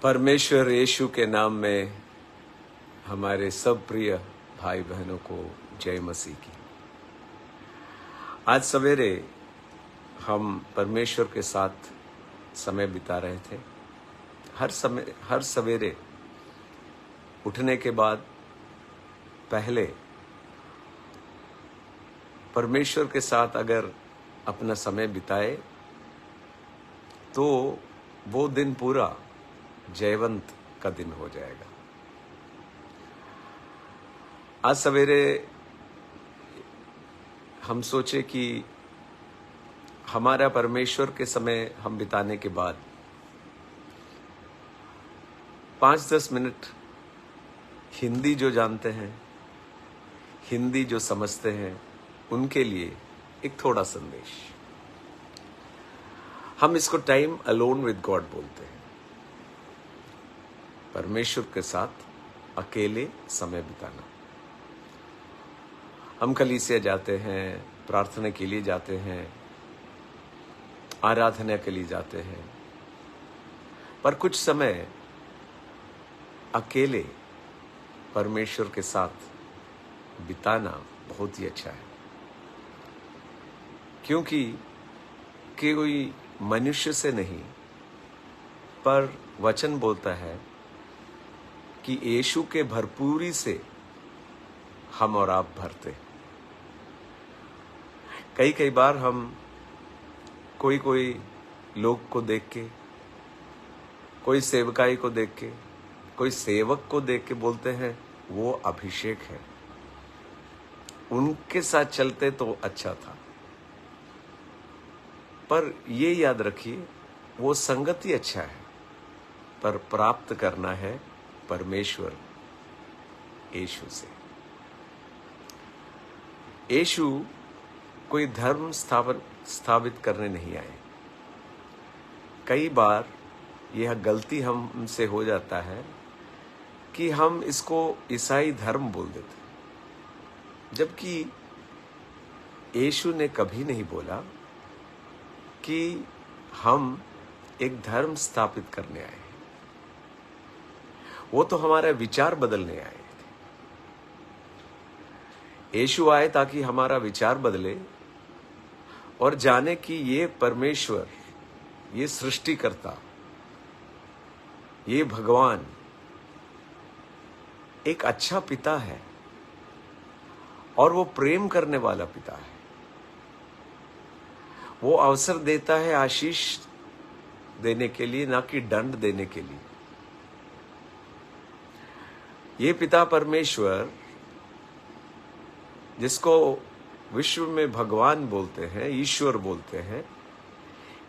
परमेश्वर यीशु के नाम में हमारे सब प्रिय भाई बहनों को जय मसीह की। आज सवेरे हम परमेश्वर के साथ समय बिता रहे थे। हर सवेरे उठने के बाद पहले परमेश्वर के साथ अगर अपना समय बिताए तो वो दिन पूरा जयवंत का दिन हो जाएगा। आज सवेरे हम सोचे कि हमारा परमेश्वर के समय हम बिताने के बाद 5-10 मिनट हिंदी जो जानते हैं, हिंदी जो समझते हैं, उनके लिए एक थोड़ा संदेश। हम इसको टाइम अलोन विद गॉड बोलते हैं। परमेश्वर के साथ अकेले समय बिताना। हम कलीसिया जाते हैं, प्रार्थना के लिए जाते हैं, आराधना के लिए जाते हैं, पर कुछ समय अकेले परमेश्वर के साथ बिताना बहुत ही अच्छा है। क्योंकि कोई मनुष्य से नहीं, पर वचन बोलता है कि यीशु के भरपूरी से हम और आप भरते। कई बार हम कोई लोग को देख के, कोई सेवकाई को देख के, कोई सेवक को देख के बोलते हैं वो अभिषेक है, उनके साथ चलते तो अच्छा था। पर ये याद रखिए, वो संगति अच्छा है, पर प्राप्त करना है परमेश्वर यीशु से। यीशु कोई धर्म स्थापित करने नहीं आए। कई बार यह गलती हमसे हो जाता है कि हम इसको ईसाई धर्म बोल देते, जबकि यीशु ने कभी नहीं बोला कि हम एक धर्म स्थापित करने आए। वो तो हमारा विचार बदलने आए थे। यीशु आए ताकि हमारा विचार बदले और जाने कि ये परमेश्वर, ये सृष्टिकर्ता, ये भगवान एक अच्छा पिता है और वो प्रेम करने वाला पिता है। वो अवसर देता है आशीष देने के लिए, ना कि दंड देने के लिए। ये पिता परमेश्वर, जिसको विश्व में भगवान बोलते हैं, ईश्वर बोलते हैं,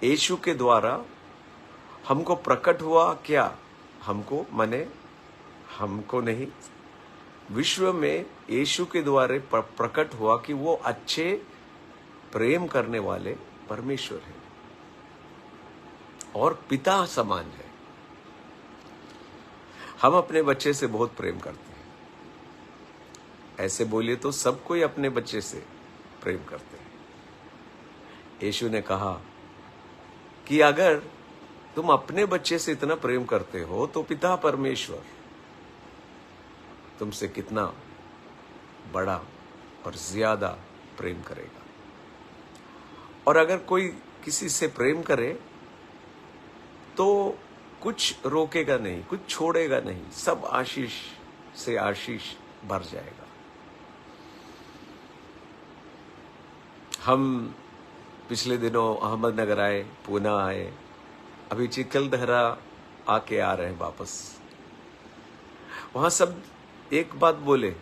यीशु के द्वारा हमको प्रकट हुआ। क्या हमको नहीं, विश्व में यीशु के द्वारा प्रकट हुआ कि वो अच्छे प्रेम करने वाले परमेश्वर है और पिता समान है। हम अपने बच्चे से बहुत प्रेम करते हैं। ऐसे बोलिए तो सब कोई अपने बच्चे से प्रेम करते हैं। यीशु ने कहा कि अगर तुम अपने बच्चे से इतना प्रेम करते हो तो पिता परमेश्वर तुमसे कितना बड़ा और ज्यादा प्रेम करेगा। और अगर कोई किसी से प्रेम करे तो कुछ रोकेगा नहीं, कुछ छोड़ेगा नहीं, सब आशीष से आशीष भर जाएगा। हम पिछले दिनों अहमदनगर आए, पूना आए, अभी चिखलदरा आके आ रहे हैं वापस। वहां सब एक बात बोले,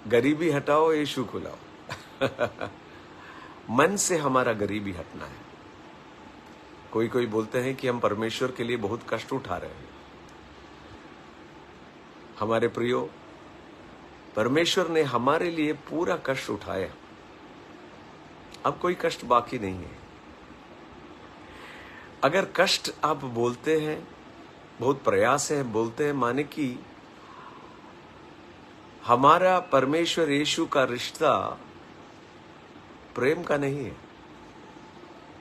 गरीबी हटाओ, यीशु को लाओ। मन से हमारा गरीबी हटना है। कोई बोलते हैं कि हम परमेश्वर के लिए बहुत कष्ट उठा रहे हैं। हमारे प्रियो, परमेश्वर ने हमारे लिए पूरा कष्ट उठाया। अब कोई कष्ट बाकी नहीं है। अगर कष्ट आप बोलते हैं, बहुत प्रयास है बोलते हैं, माने कि हमारा परमेश्वर यीशु का रिश्ता प्रेम का नहीं है।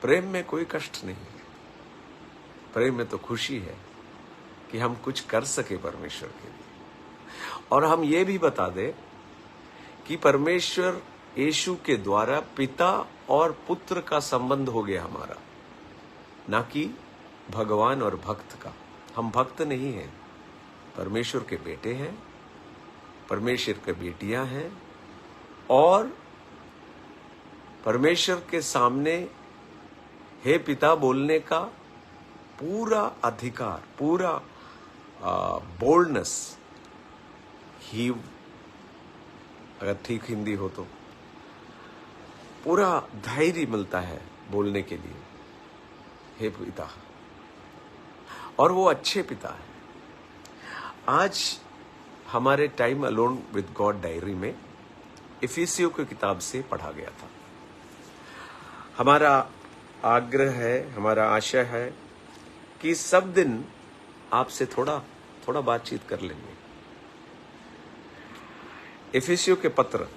प्रेम में कोई कष्ट नहीं है, प्रेम में तो खुशी है, कि हम कुछ कर सके परमेश्वर के लिए। और हम ये भी बता दें कि परमेश्वर यीशु के द्वारा पिता और पुत्र का संबंध हो गया हमारा, ना कि भगवान और भक्त का। हम भक्त नहीं हैं, परमेश्वर के बेटे हैं, परमेश्वर के बेटियां हैं, और परमेश्वर के सामने हे पिता बोलने का पूरा अधिकार, पूरा बोल्डनेस, ही, अगर ठीक हिंदी हो तो पूरा धैर्य मिलता है बोलने के लिए, हे पिता। और वो अच्छे पिता है। आज हमारे time alone with God diary में इफिसियों की किताब से पढ़ा गया था। हमारा आग्रह है, हमारा आशय है कि सब दिन आपसे थोड़ा थोड़ा बातचीत कर लेंगे। इफिसियों के पत्र,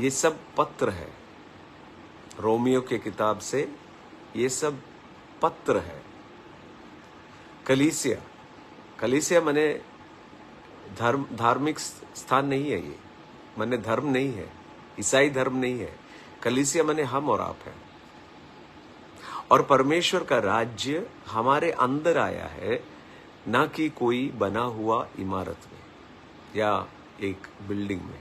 ये सब पत्र है। रोमियो के किताब से ये सब पत्र है। कलीसिया, कलीसिया माने धार्मिक स्थान नहीं है, ये माने धर्म नहीं है, ईसाई धर्म नहीं है। कलीसिया माने हम और आप हैं। और परमेश्वर का राज्य हमारे अंदर आया है, ना कि कोई बना हुआ इमारत में या एक बिल्डिंग में।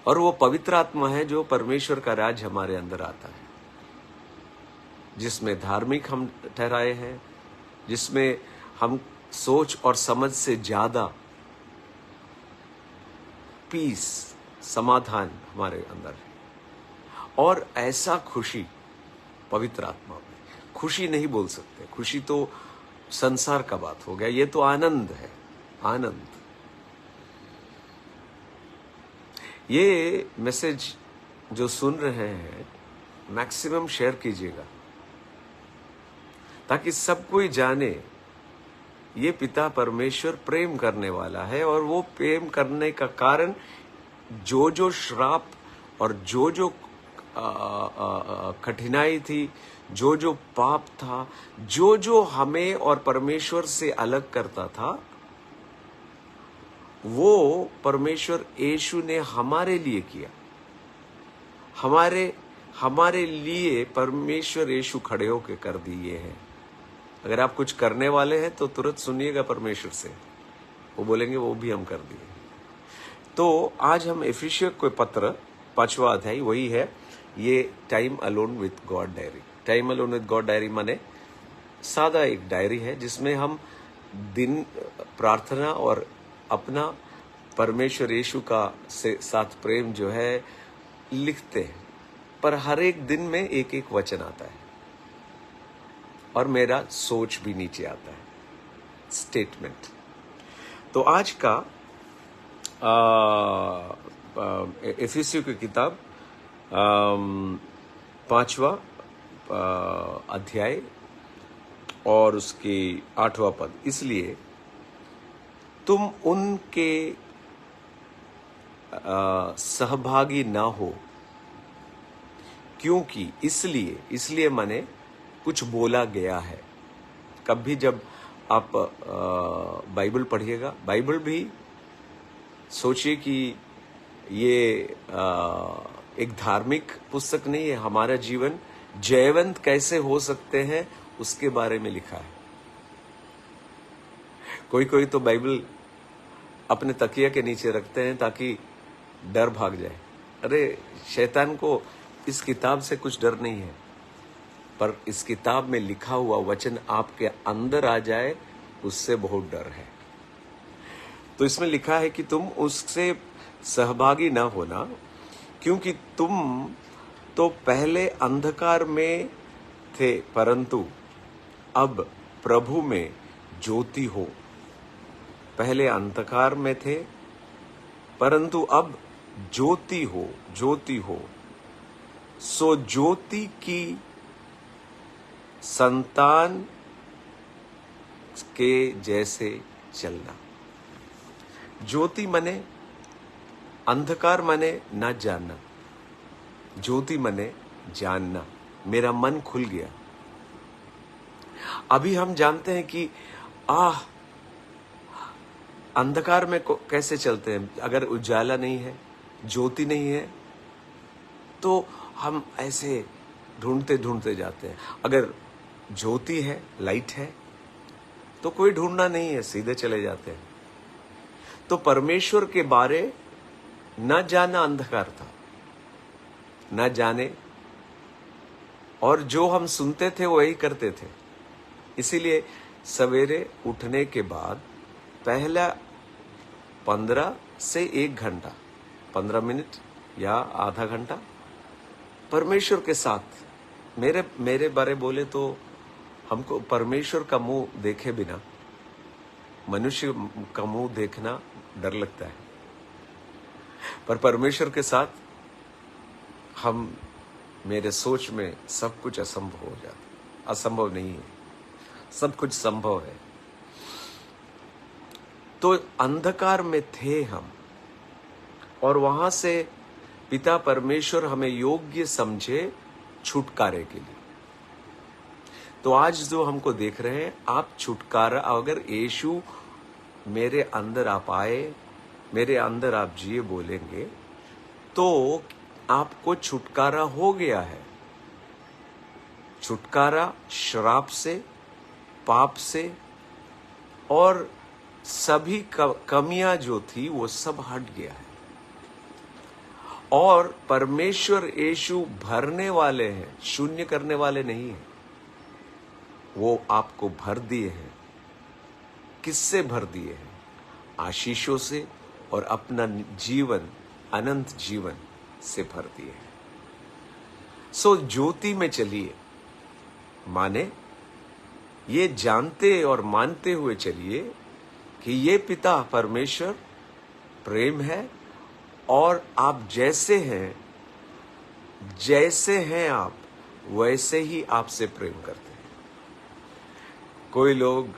और वो पवित्र आत्मा है जो परमेश्वर का राज हमारे अंदर आता है, जिसमें धार्मिक हम ठहराए हैं, जिसमें हम सोच और समझ से ज्यादा पीस, समाधान हमारे अंदर है। और ऐसा खुशी पवित्र आत्मा में, खुशी नहीं बोल सकते, खुशी तो संसार का बात हो गया, ये तो आनंद है, आनंद। ये मैसेज जो सुन रहे हैं मैक्सिमम शेयर कीजिएगा, ताकि सब कोई जाने ये पिता परमेश्वर प्रेम करने वाला है। और वो प्रेम करने का कारण जो जो श्राप और जो जो कठिनाई थी, जो जो पाप था, जो जो हमें और परमेश्वर से अलग करता था, वो परमेश्वर यीशु ने हमारे लिए किया। हमारे लिए परमेश्वर यीशु खड़े होकर कर दिए हैं। अगर आप कुछ करने वाले हैं तो तुरंत सुनिएगा परमेश्वर से, वो बोलेंगे वो भी हम कर दिए। तो आज हम इफिसियों के पत्र 5वां अध्याय वही है, ये time alone with God diary. Time alone with God diary माने सादा एक डायरी है जिसमें हम दिन प्रार्थना और अपना परमेश्वर यीशु का साथ प्रेम जो है लिखते हैं। पर हर एक दिन में एक एक वचन आता है और मेरा सोच भी नीचे आता है, स्टेटमेंट। तो आज का इफिसियों की किताब 5वां अध्याय और उसकी 8वां पद। इसलिए तुम उनके सहभागी ना हो, क्योंकि इसलिए माने कुछ बोला गया है। कभी जब आप बाइबल पढ़िएगा, बाइबल भी सोचिए कि ये एक धार्मिक पुस्तक नहीं है। हमारा जीवन जयवंत कैसे हो सकते हैं उसके बारे में लिखा है। कोई तो बाइबल अपने तकिया के नीचे रखते हैं ताकि डर भाग जाए। अरे शैतान को इस किताब से कुछ डर नहीं है, पर इस किताब में लिखा हुआ वचन आपके अंदर आ जाए उससे बहुत डर है। तो इसमें लिखा है कि तुम उससे सहभागी ना होना, क्योंकि तुम तो पहले अंधकार में थे, परंतु अब प्रभु में ज्योति हो। पहले अंधकार में थे, परंतु अब ज्योति हो। सो ज्योति की संतान के जैसे चलना। ज्योति माने अंधकार माने ना जानना, ज्योति माने जानना। मेरा मन खुल गया। अभी हम जानते हैं कि अंधकार में कैसे चलते हैं। अगर उजाला नहीं है, ज्योति नहीं है, तो हम ऐसे ढूंढते ढूंढते जाते हैं। अगर ज्योति है, लाइट है, तो कोई ढूंढना नहीं है, सीधे चले जाते हैं। तो परमेश्वर के बारे न जाना अंधकार था, न जाने, और जो हम सुनते थे वही करते थे। इसीलिए सवेरे उठने के बाद पहला 15 से 1 घंटा, 15 मिनट या आधा घंटा परमेश्वर के साथ, मेरे बारे बोले तो हमको परमेश्वर का मुंह देखे बिना मनुष्य का मुंह देखना डर लगता है, पर परमेश्वर के साथ मेरे सोच में सब कुछ असंभव हो जाता। असंभव नहीं है, सब कुछ संभव है। तो अंधकार में थे हम, और वहां से पिता परमेश्वर हमें योग्य समझे छुटकारे के लिए। तो आज जो हमको देख रहे हैं, आप छुटकारा, अगर यीशु मेरे अंदर आप आए, मेरे अंदर आप जिए बोलेंगे, तो आपको छुटकारा हो गया है। छुटकारा श्राप से, पाप से, और सभी कमियां जो थी वो सब हट गया है। और परमेश्वर यीशु भरने वाले हैं, शून्य करने वाले नहीं हैं। वो आपको भर दिए हैं। किससे भर दिए हैं? आशीषों से, और अपना जीवन, अनंत जीवन से भर दिए हैं। सो ज्योति में चलिए, माने ये जानते और मानते हुए चलिए कि ये पिता परमेश्वर प्रेम है, और आप जैसे हैं आप वैसे ही आपसे प्रेम करते हैं। कोई लोग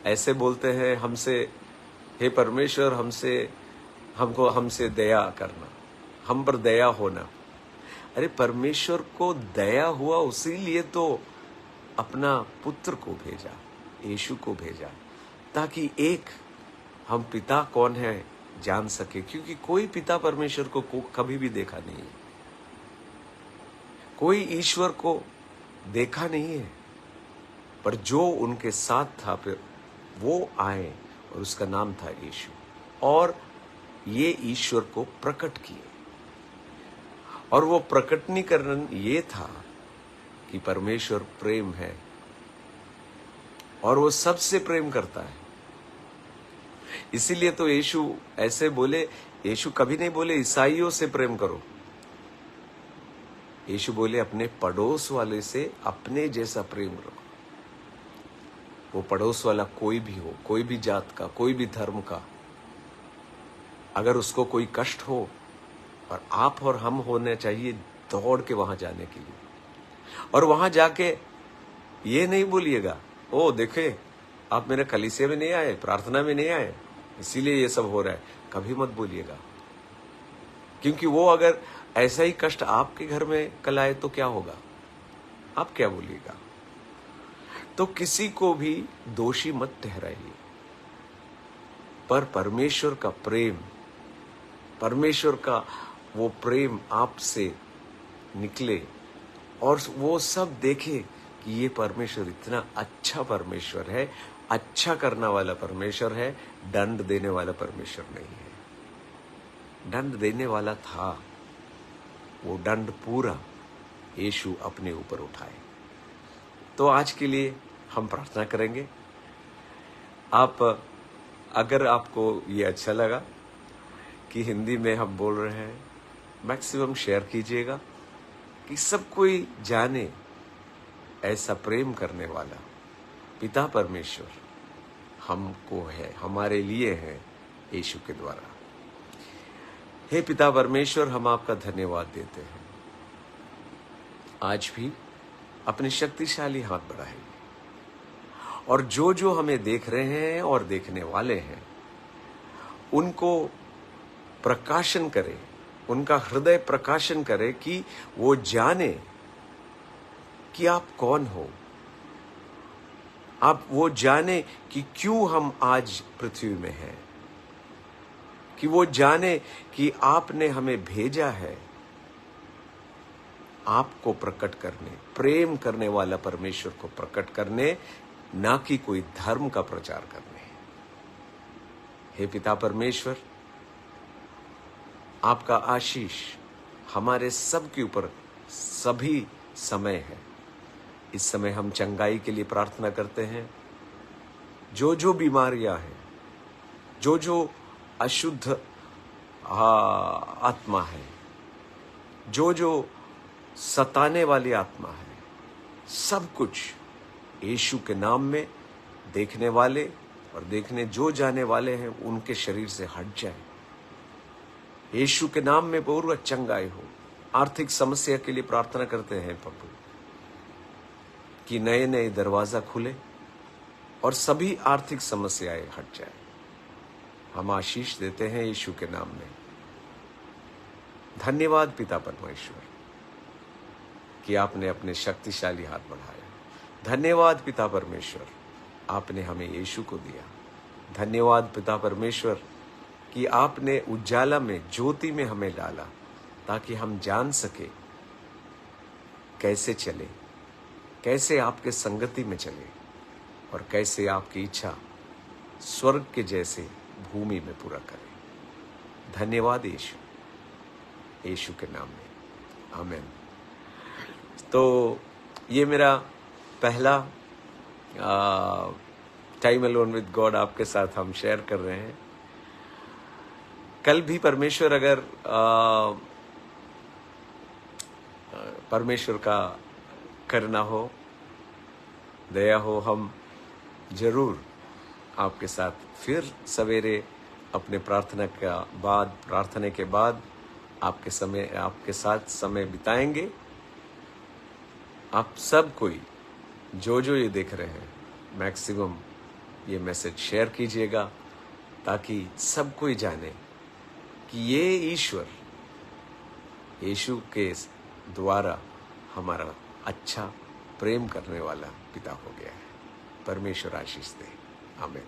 ऐसे बोलते हैं हमसे, हे परमेश्वर हमसे दया करना, हम पर दया होना। अरे परमेश्वर को दया हुआ, उसीलिए तो अपना पुत्र को भेजा, यीशु को भेजा, ताकि एक हम पिता कौन है जान सके। क्योंकि कोई पिता परमेश्वर को कभी भी देखा नहीं है, कोई ईश्वर को देखा नहीं है, पर जो उनके साथ था फिर वो आए, और उसका नाम था यीशु, और ये ईश्वर को प्रकट किए। और वो प्रकटीकरण ये था कि परमेश्वर प्रेम है, और वो सबसे प्रेम करता है। इसीलिए तो यीशु ऐसे बोले, यीशु कभी नहीं बोले ईसाइयों से प्रेम करो। यीशु बोले अपने पड़ोस वाले से अपने जैसा प्रेम रखो। वो पड़ोस वाला कोई भी हो, कोई भी जात का, कोई भी धर्म का, अगर उसको कोई कष्ट हो, और आप और हम होने चाहिए दौड़ के वहां जाने के लिए। और वहां जाके ये नहीं बोलिएगा, ओ देखे आप मेरे कलीसिया में नहीं आए, प्रार्थना में नहीं आए, इसीलिए ये सब हो रहा है। कभी मत बोलिएगा, क्योंकि वो अगर ऐसा ही कष्ट आपके घर में कल आए तो क्या होगा? आप क्या बोलिएगा? तो किसी को भी दोषी मत ठहराइए, पर परमेश्वर का प्रेम, परमेश्वर का वो प्रेम आपसे निकले, और वो सब देखे कि ये परमेश्वर इतना अच्छा परमेश्वर है, अच्छा करने वाला परमेश्वर है, दंड देने वाला परमेश्वर नहीं है। दंड देने वाला था, वो दंड पूरा यीशु अपने ऊपर उठाए। तो आज के लिए हम प्रार्थना करेंगे। अगर आपको ये अच्छा लगा कि हिंदी में हम बोल रहे हैं, मैक्सिमम शेयर कीजिएगा कि सब कोई जाने ऐसा प्रेम करने वाला पिता परमेश्वर हमको है, हमारे लिए है यीशु के द्वारा। हे पिता परमेश्वर, हम आपका धन्यवाद देते हैं। आज भी अपने शक्तिशाली हाथ बढ़ाइए, और जो जो हमें देख रहे हैं और देखने वाले हैं, उनको प्रकाशन करे, उनका हृदय प्रकाशन करे कि वो जाने कि आप कौन हो, आप वो जाने कि क्यों हम आज पृथ्वी में हैं, कि वो जाने कि आपने हमें भेजा है आपको प्रकट करने, प्रेम करने वाला परमेश्वर को प्रकट करने, ना कि कोई धर्म का प्रचार करने। हे पिता परमेश्वर, आपका आशीष हमारे सब के ऊपर सभी समय है। इस समय हम चंगाई के लिए प्रार्थना करते हैं। जो जो बीमारियां हैं, जो जो अशुद्ध आत्मा है, जो जो सताने वाली आत्मा है, सब कुछ यीशु के नाम में देखने वाले और देखने जो जाने वाले हैं उनके शरीर से हट जाए। यीशु के नाम में पूरा चंगाई हो। आर्थिक समस्या के लिए प्रार्थना करते हैं प्रभु कि नए नए दरवाजा खुले और सभी आर्थिक समस्याएं हट जाए। हम आशीष देते हैं यीशु के नाम में। धन्यवाद पिता परमेश्वर कि आपने अपने शक्तिशाली हाथ बढ़ाया। धन्यवाद पिता परमेश्वर, आपने हमें यीशु को दिया। धन्यवाद पिता परमेश्वर कि आपने उजाला में, ज्योति में हमें डाला, ताकि हम जान सके कैसे चले, कैसे आपके संगति में चले और कैसे आपकी इच्छा स्वर्ग के जैसे भूमि में पूरा करें। धन्यवाद यीशु, यीशु के नाम में आमीन। तो ये मेरा पहला टाइम अलोन विद गॉड आपके साथ हम शेयर कर रहे हैं। कल भी परमेश्वर अगर परमेश्वर का करना हो, दया हो, हम जरूर आपके साथ फिर सवेरे अपने प्रार्थना के बाद आपके साथ समय बिताएंगे। आप सब कोई जो जो ये देख रहे हैं, मैक्सिमम ये मैसेज शेयर कीजिएगा, ताकि सब कोई जाने कि ये ईश्वर, यीशु के द्वारा हमारा अच्छा प्रेम करने वाला पिता हो गया है। परमेश्वर आशीष दे। आमीन।